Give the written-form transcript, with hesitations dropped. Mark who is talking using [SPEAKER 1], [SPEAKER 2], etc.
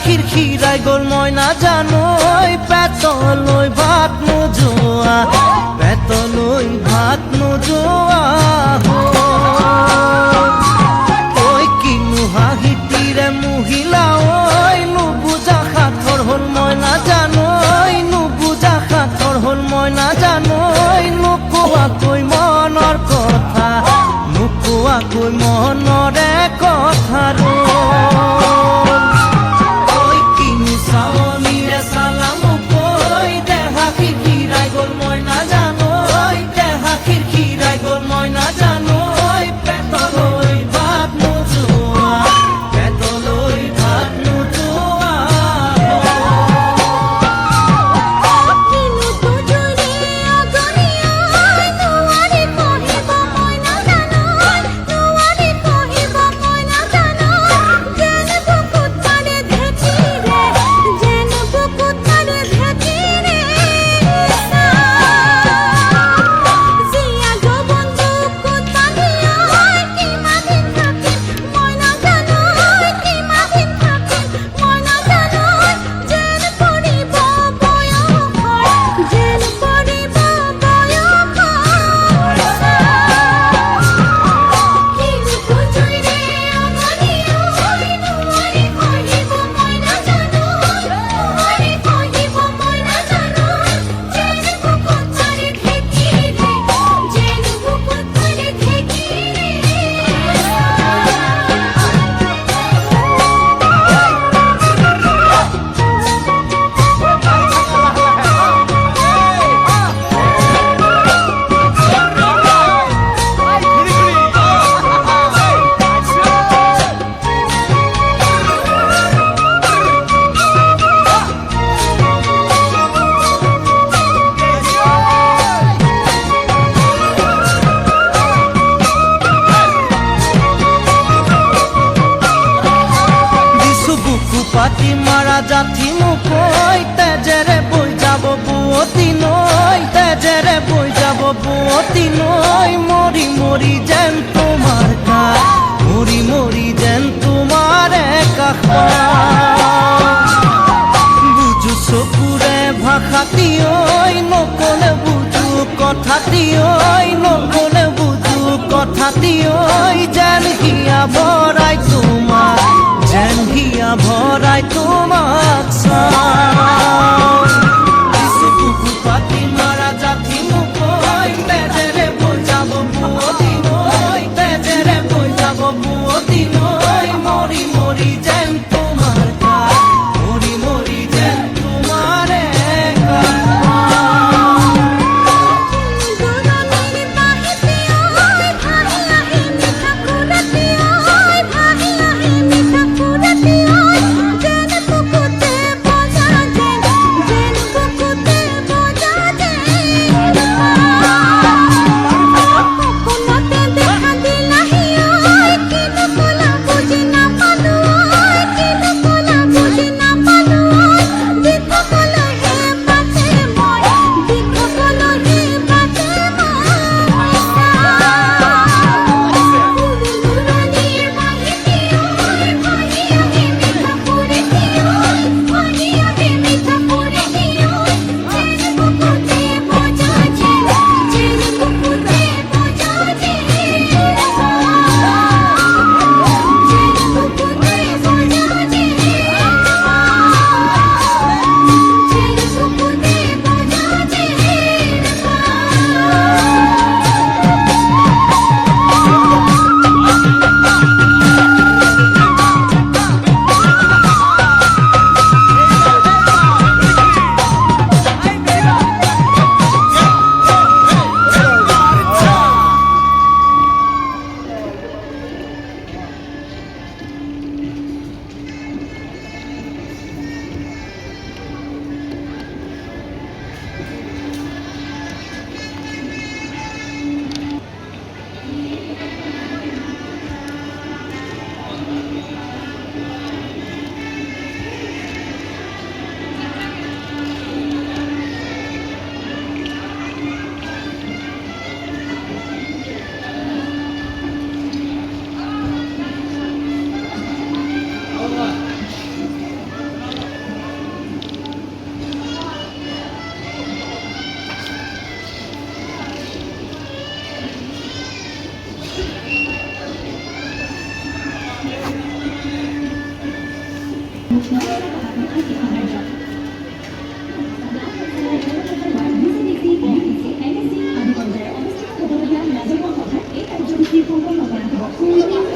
[SPEAKER 1] খিৰখিৰাই গ'ল মই নাজানো পেটলৈ ভাত নোযোৱা পেটলৈ ভাত নোযোৱা ঐ কিনো হাঁহিটিৰে মহিলা ঐ নুবুজা সাঁথৰ হ'ল মই নাজানো নুবুজা সাঁথৰ হ'ল মই নাজানো নোকোৱাকৈ মনৰ কথা নোকোৱাকৈ মনৰে কথা পাতি মাৰা জাতি মুকৈ তেজেৰে বৈ যাব বুৱতী নৈ তেজেৰে বৈ যাব বুৱতী নৈ মৰি মৰি যেন তোমাৰ কাষ মৰি মৰি যেন তোমাৰে কাষ বুজো চকুৰে ভাষাটি ঐ নকলে বুজো কথাটি ঐ নকলে বুজো কথাটি ঐ যেন হিয়া ভৰাই তোমাক যেন হিয়া ভৰাই তোমাক চাওঁ বুকু পাতি মাৰা জাতি মুকৈ তেজেৰে বৈ যাব বুৱতী নৈ তেজেৰে বৈ যাব বুৱতী নৈ মৰি মৰি যেন তোমাৰ কাষ মৰি মৰি যেন তোমাৰে
[SPEAKER 2] এই কাৰ্যসূচীৰ সম্পূৰ্ণ কৰা হ'ব।